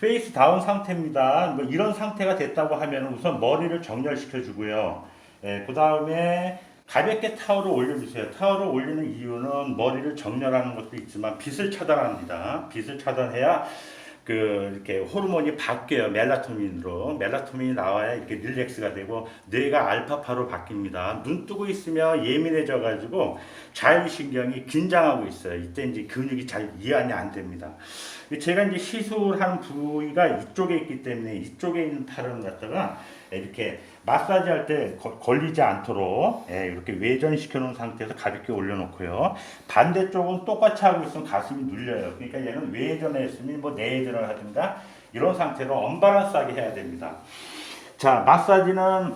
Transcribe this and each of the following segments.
페이스 다운 상태입니다. 뭐 이런 상태가 됐다고 하면 우선 머리를 정렬시켜 주고요. 그 다음에 가볍게 타월을 올려주세요. 타월을 올리는 이유는 머리를 정렬하는 것도 있지만 빛을 차단합니다. 빛을 차단해야 이렇게 호르몬이 바뀌어요. 멜라토닌이 나와야 이렇게 릴렉스가 되고 뇌가 알파파로 바뀝니다. 눈 뜨고 있으면 예민해져 가지고 자율신경이 긴장하고 있어요. 이때 이제 근육이 잘 이완이 안 됩니다. 제가 이제 시술한 부위가 이쪽에 있기 때문에 이쪽에 있는 팔을 갖다가 이렇게 마사지 할 때 걸리지 않도록 이렇게 외전시켜 놓은 상태에서 가볍게 올려놓고요. 반대쪽은 똑같이 하고 있으면 가슴이 눌려요. 그러니까 얘는 외전에 있으면 뭐 내전을 하든가 이런 상태로 언밸런스하게 해야 됩니다. 자, 마사지는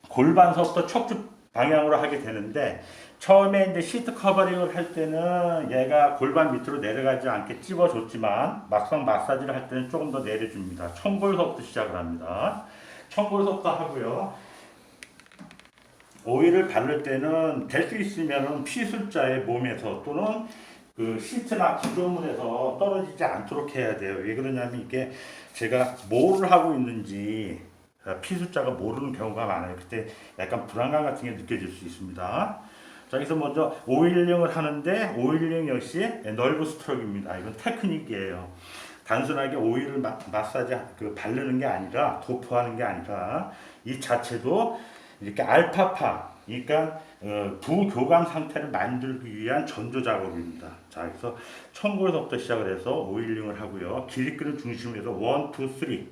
골반서부터 척추 방향으로 하게 되는데 처음에 이제 시트 커버링을 할 때는 얘가 골반 밑으로 내려가지 않게 찝어줬지만 막상 마사지를 할 때는 조금 더 내려줍니다. 청골서부터 시작을 합니다. 청골서부터 하고요. 오일을 바를 때는 될 수 있으면 피술자의 몸에서 또는 그 시트나 구조물에서 떨어지지 않도록 해야 돼요. 왜 그러냐면 이게 제가 뭐를 하고 있는지 피술자가 모르는 경우가 많아요. 그때 약간 불안감 같은 게 느껴질 수 있습니다. 자, 여기서 먼저 오일링을 하는데 오일링 역시 널브 스트로크입니다. 이건 테크닉이에요. 단순하게 오일을 마사지 바르는 게 아니라 도포하는 게 아니라 이 자체도 이렇게 알파파, 그러니까 부교감 상태를 만들기 위한 전조 작업입니다. 자, 그래서 청골서부터 시작을 해서 오일링을 하고요. 기립근을 중심으로 해서 1, 2, 3.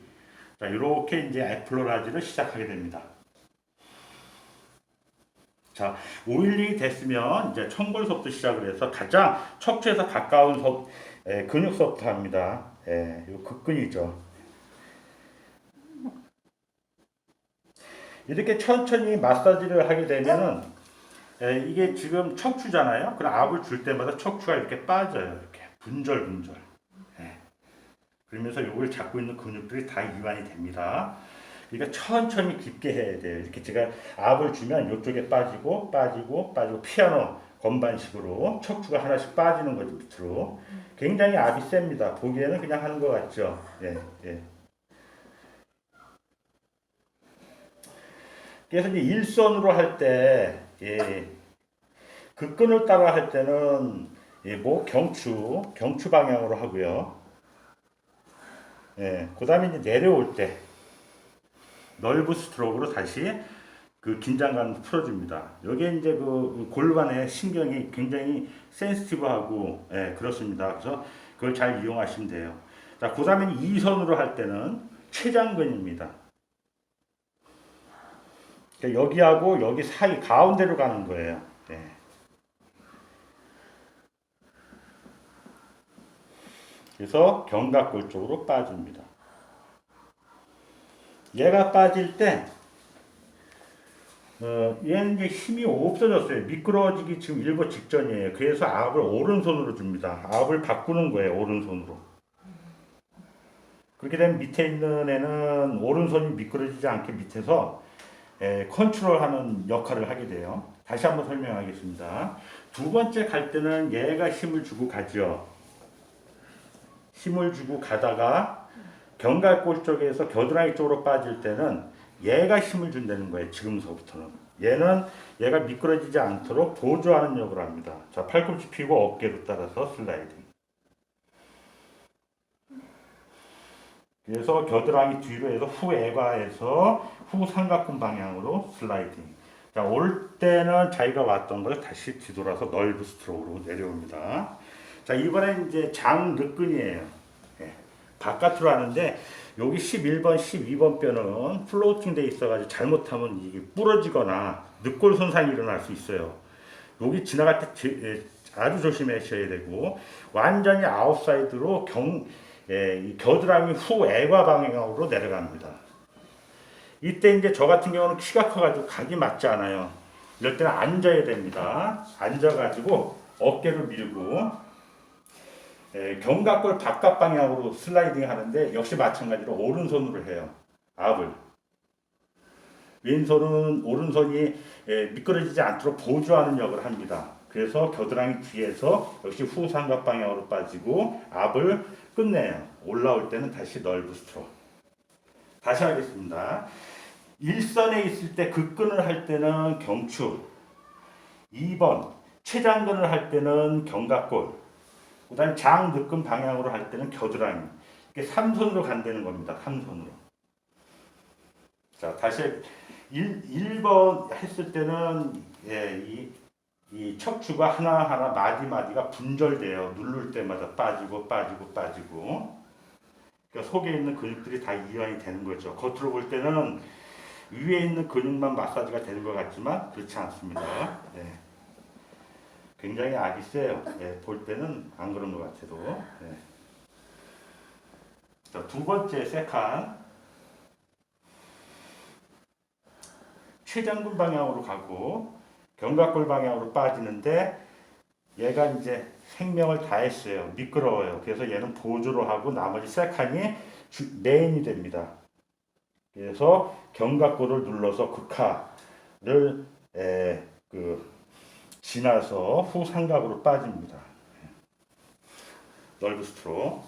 자, 이렇게 이제 애플로라지를 시작하게 됩니다. 자, 오일링이 됐으면 이제 청골서부터 시작을 해서 가장 척추에서 가까운 근육서부터 합니다. 요 극근이죠. 이렇게 천천히 마사지를 하게 되면은 이게 지금 척추잖아요. 그럼 압을 줄 때마다 척추가 이렇게 빠져요. 이렇게 분절분절. 그러면서 이걸 잡고 있는 근육들이 다 이완이 됩니다. 그러니까 천천히 깊게 해야 돼요. 이렇게 제가 압을 주면 이쪽에 빠지고 피아노 건반식으로 척추가 하나씩 빠지는 거죠, 밑으로. 굉장히 압이 셉니다. 보기에는 그냥 하는 것 같죠. 그래서 이제 일선으로 할 때, 극근을 따라 할 때는 목 경추 방향으로 하고요. 그 다음에 이제 내려올 때, 널브 스트로크로 다시 그 긴장감을 풀어줍니다. 여기에 이제 그 골반의 신경이 굉장히 센시티브하고 그렇습니다. 그래서 그걸 잘 이용하시면 돼요. 자, 그 다음에 이선으로 할 때는 췌장근입니다. 그러니까 여기하고 여기 사이 가운데로 가는 거예요. 그래서 견갑골 쪽으로 빠집니다. 얘가 빠질 때 얘는 이제 힘이 없어졌어요. 미끄러지기 지금 일보 직전이에요. 그래서 압을 오른손으로 줍니다. 압을 바꾸는 거예요. 오른손으로. 그렇게 되면 밑에 있는 애는 오른손이 미끄러지지 않게 밑에서 컨트롤하는 역할을 하게 돼요. 다시 한번 설명하겠습니다. 두 번째 갈 때는 얘가 힘을 주고 가죠. 힘을 주고 가다가 견갑골 쪽에서 겨드랑이 쪽으로 빠질 때는 얘가 힘을 준다는 거예요. 지금서부터는. 얘가 미끄러지지 않도록 보조하는 역을 합니다. 자, 팔꿈치 펴고 어깨로 따라서 슬라이딩. 그래서 겨드랑이 뒤로 해서 후애과에서 후삼각근 방향으로 슬라이딩. 자, 올 때는 자기가 왔던 걸 다시 뒤돌아서 널브 스트로크로 내려옵니다. 자, 이번엔 이제 장늑근이에요. 바깥으로 하는데 여기 11번, 12번 뼈는 플로팅 돼 있어가지고 잘못하면 이게 부러지거나 늑골 손상이 일어날 수 있어요. 여기 지나갈 때 아주 조심하셔야 되고 완전히 아웃사이드로 겨드랑이 후애과 방향으로 내려갑니다. 이때 이제 저 같은 경우는 키가 커가지고 각이 맞지 않아요. 이럴 때는 앉아야 됩니다. 앉아가지고 어깨를 밀고 견갑골 바깥 방향으로 슬라이딩 하는데 역시 마찬가지로 오른손으로 해요. 압을. 오른손이 미끄러지지 않도록 보조하는 역을 합니다. 그래서 겨드랑이 뒤에서 역시 후삼각 방향으로 빠지고 압을 끝내요. 올라올 때는 다시 널브 스트로크. 다시 하겠습니다. 일선에 있을 때 급근을 할 때는 경추, 2번 최장근을 할 때는 견갑골, 그 다음에 장늑근 방향으로 할 때는 겨드랑이. 이게 3선으로 간다는 겁니다. 3선으로. 자, 다시 1번 했을 때는 이 척추가 하나하나 마디마디가 분절돼요. 누를 때마다 빠지고 빠지고 빠지고. 그러니까 속에 있는 근육들이 다 이완이 되는 거죠. 겉으로 볼 때는 위에 있는 근육만 마사지가 되는 것 같지만 그렇지 않습니다. 네. 굉장히 악이 세요. 네, 볼 때는 안 그런 것 같아도. 네. 자, 두 번째 세칸. 최장근 방향으로 가고 견갑골 방향으로 빠지는데 얘가 이제 생명을 다했어요. 미끄러워요. 그래서 얘는 보조로 하고 나머지 세 칸이 메인이 됩니다. 그래서 견갑골을 눌러서 극하를 지나서 후삼각으로 빠집니다. 널브 스트로크.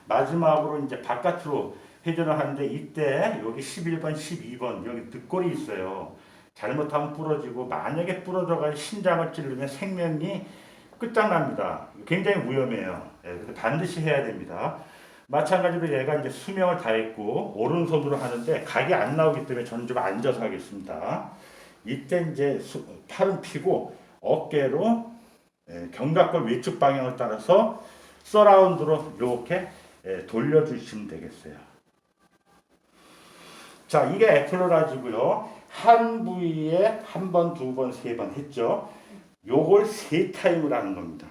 마지막으로 이제 바깥으로 회전을 하는데 이때 여기 11번, 12번 여기 늑골이 있어요. 잘못하면 부러지고 만약에 부러져가 심장을 찌르면 생명이 끝장납니다. 굉장히 위험해요. 네, 반드시 해야 됩니다. 마찬가지로 얘가 이제 수명을 다했고 오른손으로 하는데 각이 안 나오기 때문에 저는 좀 앉아서 하겠습니다. 이때 이제 팔은 펴고 어깨로 견갑골 외측 방향을 따라서 서라운드로 이렇게 돌려주시면 되겠어요. 자, 이게 애플러라지고요. 한 부위에 한 번, 두 번, 세 번 했죠. 요걸 세 타임을 하는 겁니다.